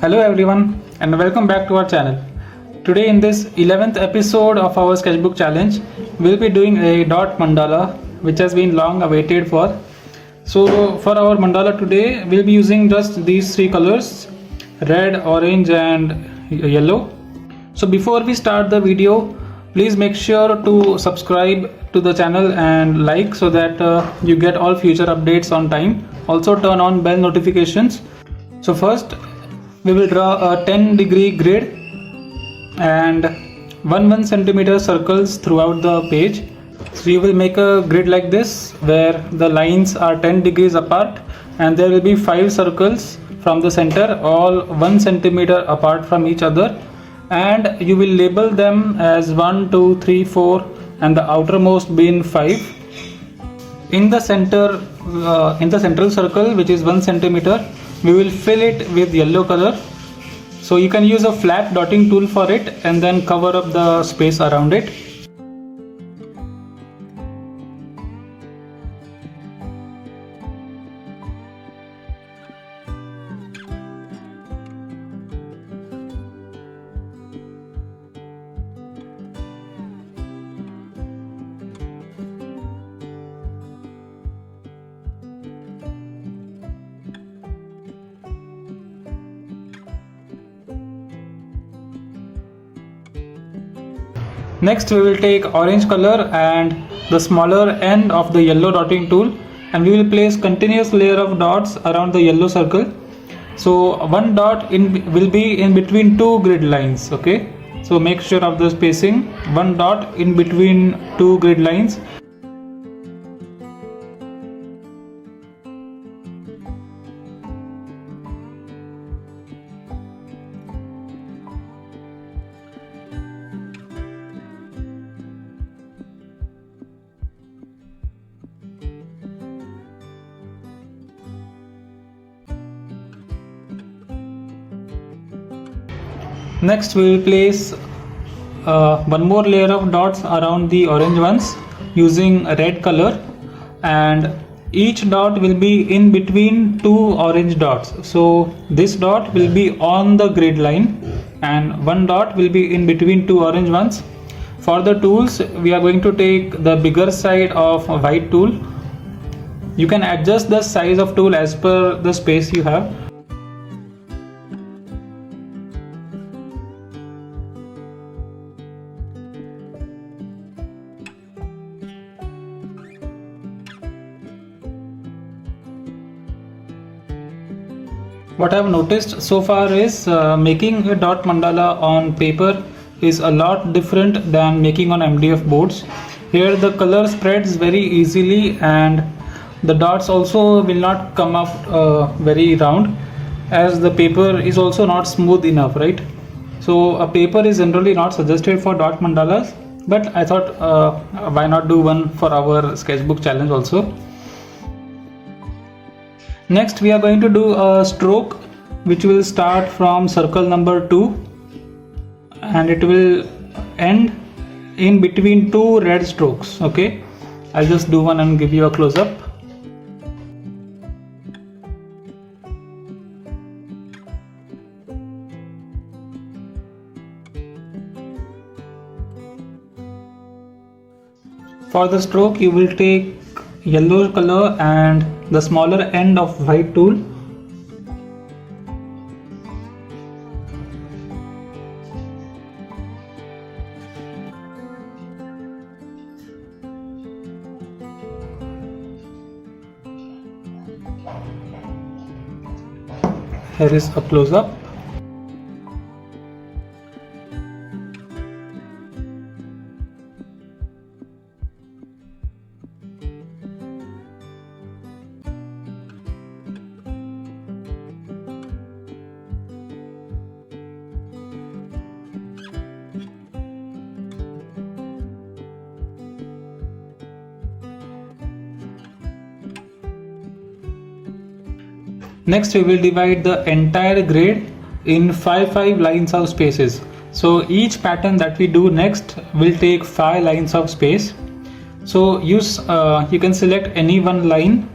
Hello everyone and welcome back to our channel. Today in this 11th episode of our sketchbook challenge, we'll be doing a dot mandala which has been long awaited for. So for our mandala today, we'll be using just these three colors, red, orange and yellow. So before we start the video, please make sure to subscribe to the channel and like so that you get all future updates on time. Also turn on bell notifications. So first we will draw a 10-degree grid and 1 centimeter circles throughout the page. So you will make a grid like this where the lines are 10 degrees apart and there will be 5 circles from the center, all 1 centimeter apart from each other, and you will label them as 1, 2, 3, 4 and the outermost being 5. In the central circle, which is 1 centimeter, we will fill it with yellow color. So you can use a flat dotting tool for it and then cover up the space around it. Next we will take orange color and the smaller end of the yellow dotting tool and we will place continuous layer of dots around the yellow circle. So one dot will be in between two grid lines, okay? So make sure of the spacing, one dot in between two grid lines. Next we will place one more layer of dots around the orange ones using red color, and each dot will be in between two orange dots. So this dot will be on the grid line and one dot will be in between two orange ones. For the tools, we are going to take the bigger side of a white tool. You can adjust the size of tool as per the space you have. What I have noticed so far is making a dot mandala on paper is a lot different than making on MDF boards. Here the color spreads very easily and the dots also will not come up very round, as the paper is also not smooth enough, right? So a paper is generally not suggested for dot mandalas, but I thought why not do one for our sketchbook challenge also. Next we are going to do a stroke which will start from circle number 2 and it will end in between two red strokes, okay? I'll just do one and give you a close-up. For the stroke you will take yellow color and the smaller end of white tool. Here is a close-up. Next we will divide the entire grid in 5 lines of spaces. So each pattern that we do next will take 5 lines of space. So you can select any one line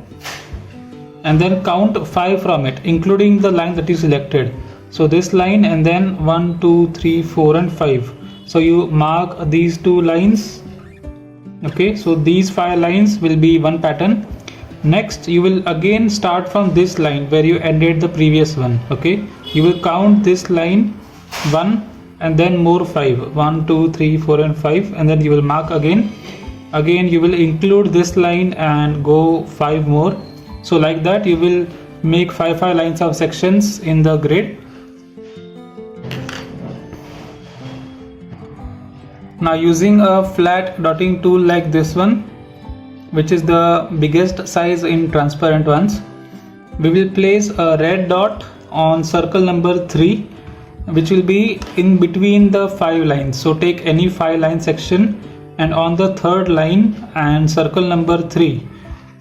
and then count 5 from it, including the line that you selected. So this line, and then 1, 2, 3, 4 and 5. So you mark these 2 lines. Okay, so these 5 lines will be one pattern. Next you will again start from this line where you ended the previous one. Okay, you will count this line 1 and then more 5, 1, 2, 3, 4 and 5, and then you will mark again you will include this line and go 5 more. So like that you will make 5 lines of sections in the grid. Now using a flat dotting tool like this one, which is the biggest size in transparent ones, we will place a red dot on circle number 3, which will be in between the 5 lines. So take any 5 line section, and on the third line and circle number 3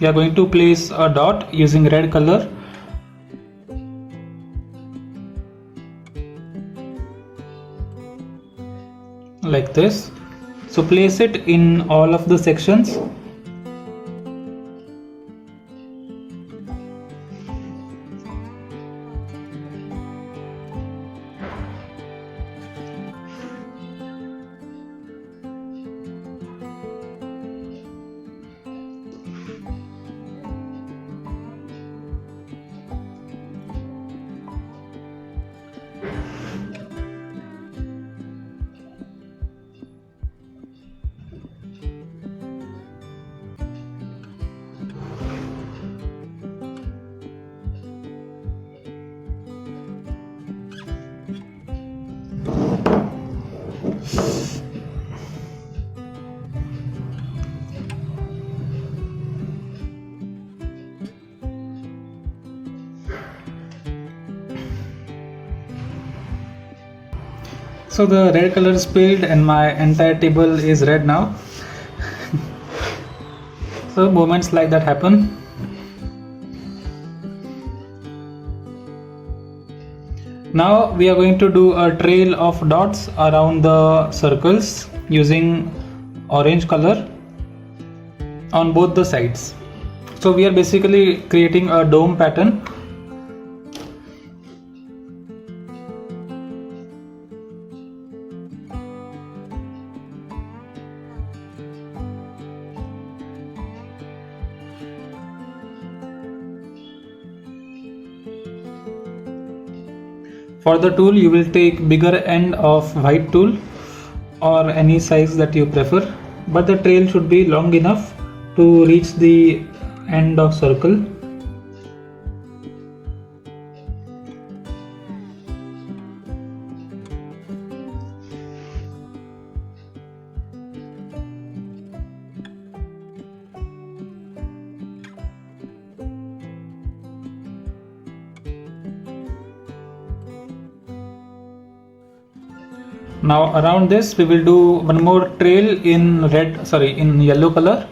we are going to place a dot using red color. Like this. So place it in all of the sections. So the red color spilled and my entire table is red now. So moments like that happen. Now we are going to do a trail of dots around the circles using orange color on both the sides. So we are basically creating a dome pattern. For the tool you will take bigger end of white tool or any size that you prefer, but the trail should be long enough to reach the end of circle. Now around this we will do one more trail in yellow color.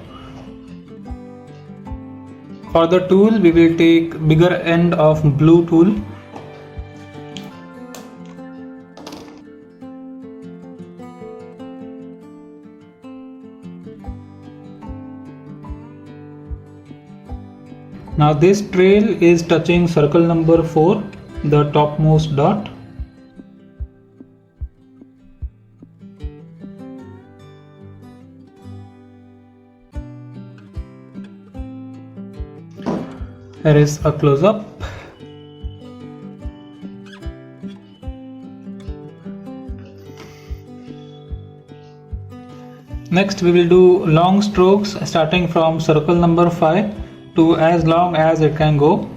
For the tool we will take bigger end of blue tool. Now this trail is touching circle number 4, the topmost dot. Here is a close-up. Next we will do long strokes starting from circle number 5 to as long as it can go.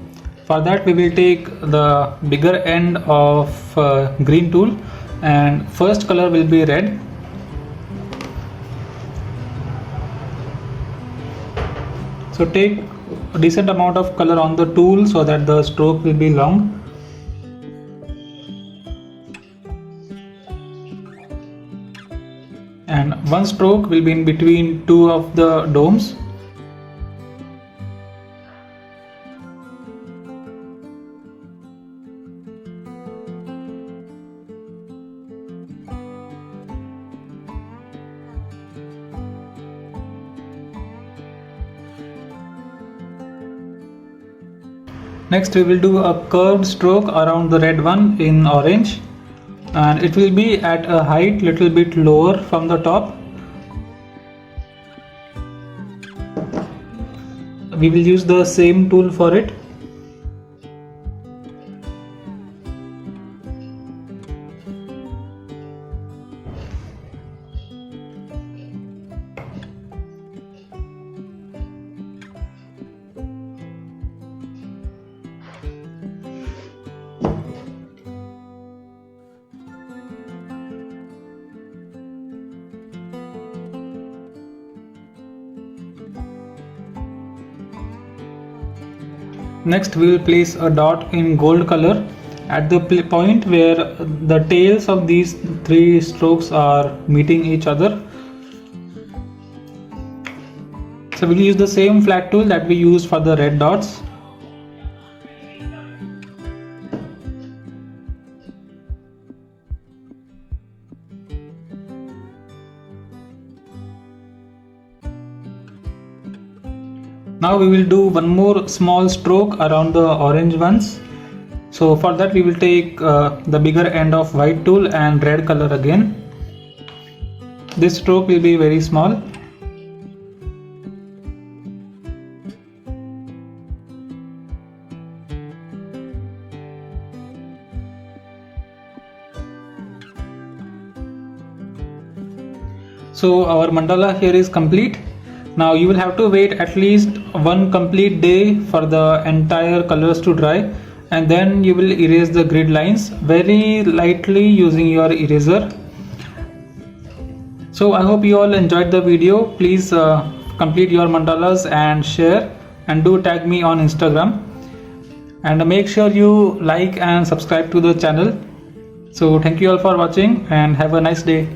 For that we will take the bigger end of green tool, and first color will be red. So take a decent amount of color on the tool so that the stroke will be long. And one stroke will be in between two of the domes. Next we will do a curved stroke around the red one in orange, and it will be at a height little bit lower from the top. We will use the same tool for it. Next we will place a dot in gold color at the point where the tails of these three strokes are meeting each other. So we'll use the same flat tool that we used for the red dots. Now we will do one more small stroke around the orange ones. So for that we will take the bigger end of white tool and red color again. This stroke will be very small. So our mandala here is complete. Now you will have to wait at least one complete day for the entire colors to dry, and then you will erase the grid lines very lightly using your eraser. So I hope you all enjoyed the video. Please complete your mandalas and share, and do tag me on Instagram, and make sure you like and subscribe to the channel. So thank you all for watching and have a nice day.